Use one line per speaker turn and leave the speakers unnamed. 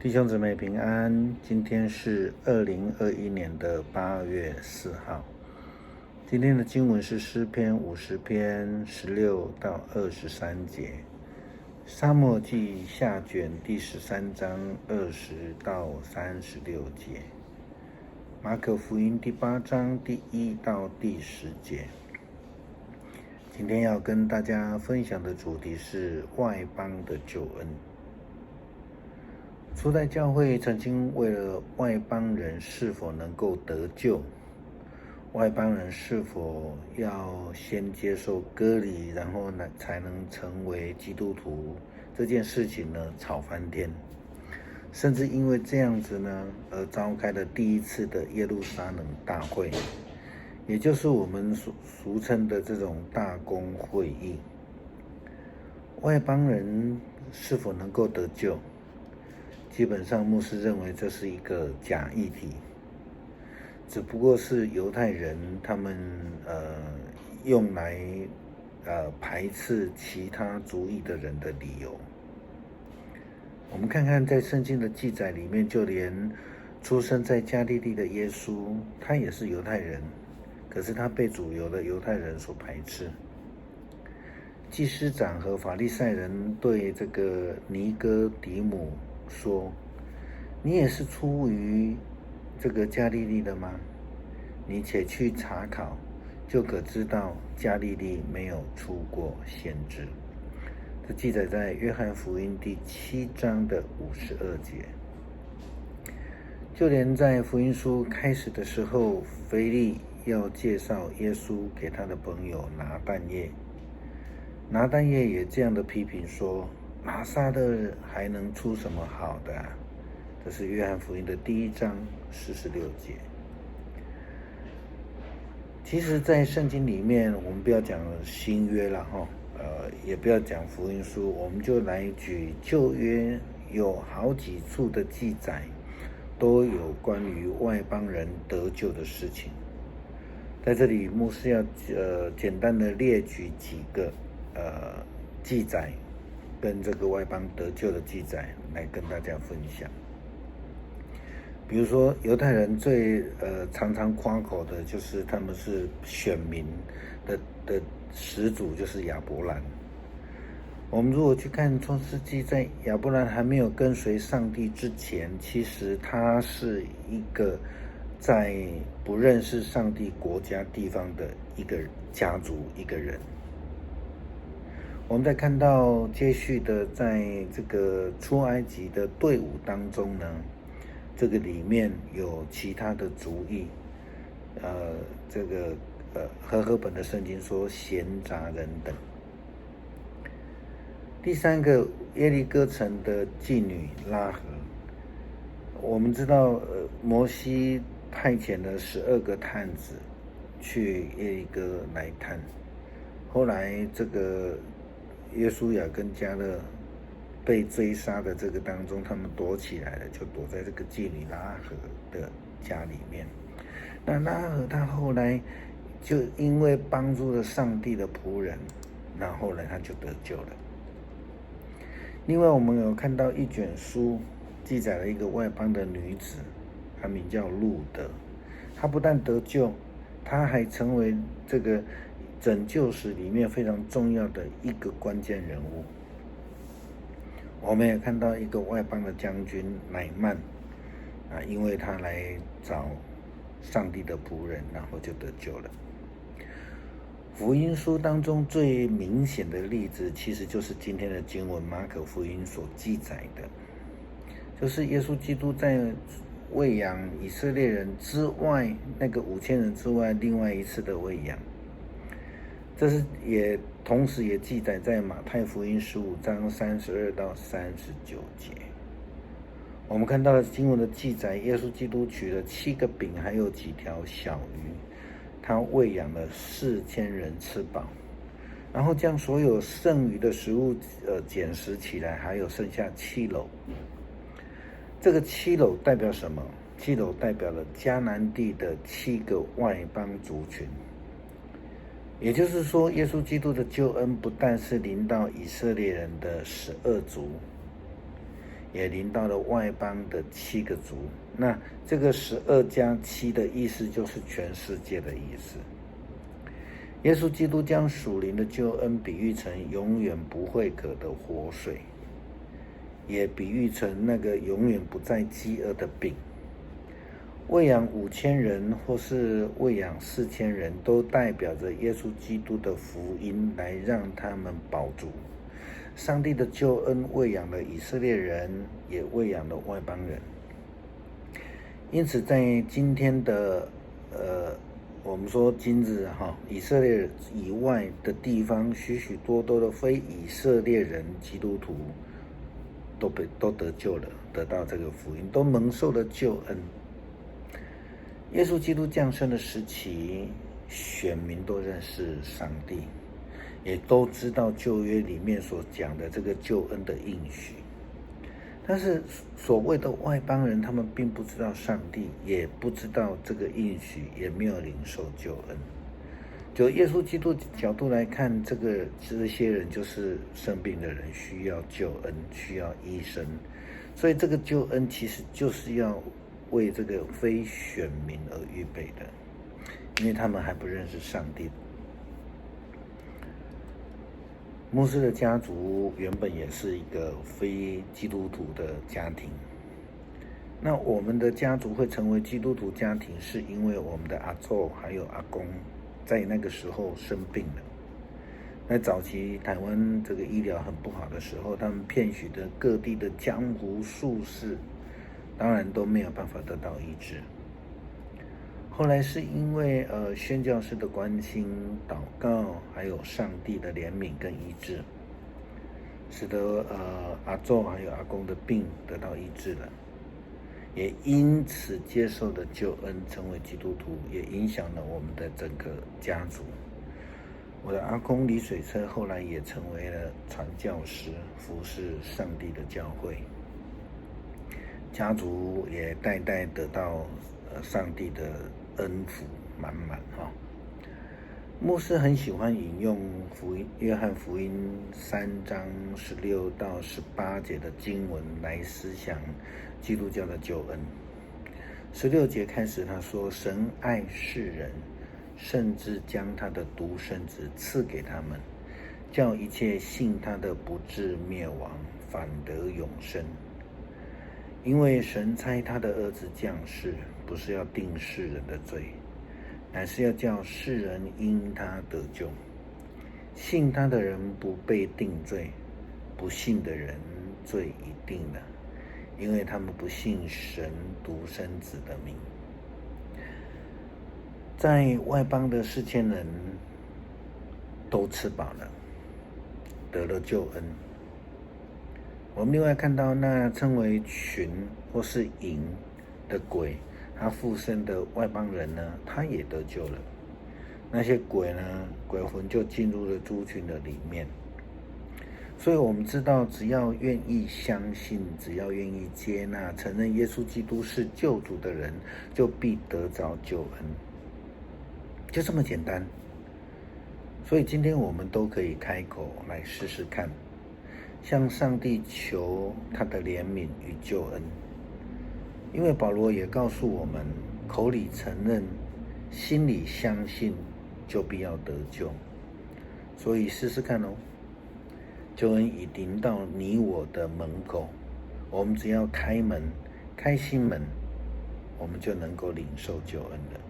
弟兄姊妹平安，今天是2021年的8月4号。今天的经文是诗篇50篇16到23节，撒母耳记下卷第13章20到36节，马可福音第8章第1到第10节。今天要跟大家分享的主题是外邦的救恩。初代教会曾经为了外邦人是否能够得救，外邦人是否要先接受割礼，然后呢才能成为基督徒这件事情呢吵翻天，甚至因为这样子呢而召开了第一次的耶路撒冷大会，也就是我们俗称的这种大公会议。外邦人是否能够得救？基本上牧师认为这是一个假议题，只不过是犹太人他们用来排斥其他族裔的人的理由。我们看看在圣经的记载里面，就连出生在加利利的耶稣，他也是犹太人，可是他被主流的犹太人所排斥。祭司长和法利赛人对这个尼哥底母说：“你也是出于这个加利利的吗？你且去查考，就可知道加利利没有出过先知。”这记载在约翰福音第7章的52节。就连在福音书开始的时候，腓力要介绍耶稣给他的朋友拿但业也这样的批评说：“拿撒勒还能出什么好的啊？”这是约翰福音的第1章46节。其实在圣经里面，我们不要讲新约了也不要讲福音书，我们就来举旧约有好几处的记载，都有关于外邦人得救的事情。在这里牧师要简单的列举几个记载跟这个外邦得救的记载来跟大家分享。比如说犹太人最常常夸口的就是他们是选民的始祖，就是亚伯兰。我们如果去看创世纪，在亚伯兰还没有跟随上帝之前，其实他是一个在不认识上帝国家地方的一个家族一个人。我们再看到接续的，在这个出埃及的队伍当中呢，这个里面有其他的族裔，和合本的圣经说闲杂人等。第三个，耶利哥城的妓女拉合。我们知道摩西派遣了12个探子去耶利哥来探，后来这个约书亚跟迦勒被追杀的这个当中，他们躲起来了，就躲在这个妓女拉合的家里面。那拉合他后来就因为帮助了上帝的仆人，那后来他就得救了。另外我们有看到一卷书记载了一个外邦的女子，她名叫路德。她不但得救，她还成为这个拯救史里面非常重要的一个关键人物。我们也看到一个外邦的将军乃曼因为他来找上帝的仆人，然后就得救了。福音书当中最明显的例子，其实就是今天的经文马可福音所记载的，就是耶稣基督在喂养以色列人之外，那个5000人之外，另外一次的喂养。这是同时也记载在马太福音15章32到39节。我们看到了经文的记载，耶稣基督取了7个饼还有几条小鱼，他喂养了4000人吃饱，然后将所有剩余的食物捡拾起来，还有剩下7篓。这个7篓代表什么？7篓代表了迦南地的7个外邦族群。也就是说，耶稣基督的救恩不但是临到以色列人的12族，也临到了外邦的7个族。那这个12+7的意思就是全世界的意思。耶稣基督将属灵的救恩比喻成永远不会渴的活水，也比喻成那个永远不再饥饿的饼。喂养5000人或是喂养4000人，都代表着耶稣基督的福音来让他们饱足。上帝的救恩喂养了以色列人，也喂养了外邦人。因此在今天的我们说今日以色列以外的地方，许许多多的非以色列人基督徒都得救了，得到这个福音，都蒙受了救恩。耶稣基督降生的时期，选民都认识上帝，也都知道旧约里面所讲的这个救恩的应许。但是所谓的外邦人，他们并不知道上帝，也不知道这个应许，也没有领受救恩。就耶稣基督角度来看，这些人就是生病的人，需要救恩，需要医生。所以这个救恩其实就是要为这个非选民而预备的，因为他们还不认识上帝。牧师的家族原本也是一个非基督徒的家庭。那我们的家族会成为基督徒家庭，是因为我们的阿祖还有阿公在那个时候生病了。那早期台湾这个医疗很不好的时候，他们骗取的各地的江湖术士，当然都没有办法得到医治。后来是因为宣教士的关心、祷告，还有上帝的怜悯跟医治，使得阿祖还有阿公的病得到医治了，也因此接受了救恩，成为基督徒，也影响了我们的整个家族。我的阿公李水车后来也成为了传教士，服侍上帝的教会，家族也代代得到上帝的恩福满满牧师很喜欢引用约翰福音3章16到18节的经文来思想基督教的救恩。16节开始他说，神爱世人，甚至将他的独生子赐给他们，叫一切信他的不至灭亡，反得永生。因为神差他的儿子降世，不是要定世人的罪，乃是要叫世人因他得救。信他的人不被定罪，不信的人罪已定了，因为他们不信神独生子的名。在外邦的4000人都吃饱了，得了救恩。我们另外看到那称为群或是营的鬼，他附身的外邦人呢，他也得救了。那些鬼呢，鬼魂就进入了猪群的里面。所以我们知道，只要愿意相信，只要愿意接纳、承认耶稣基督是救主的人，就必得着救恩，就这么简单。所以今天我们都可以开口来试试看，向上帝求他的怜悯与救恩。因为保罗也告诉我们，口里承认，心里相信，就必要得救。所以试试看救恩已临到你我的门口，我们只要开门、开心门，我们就能够领受救恩了。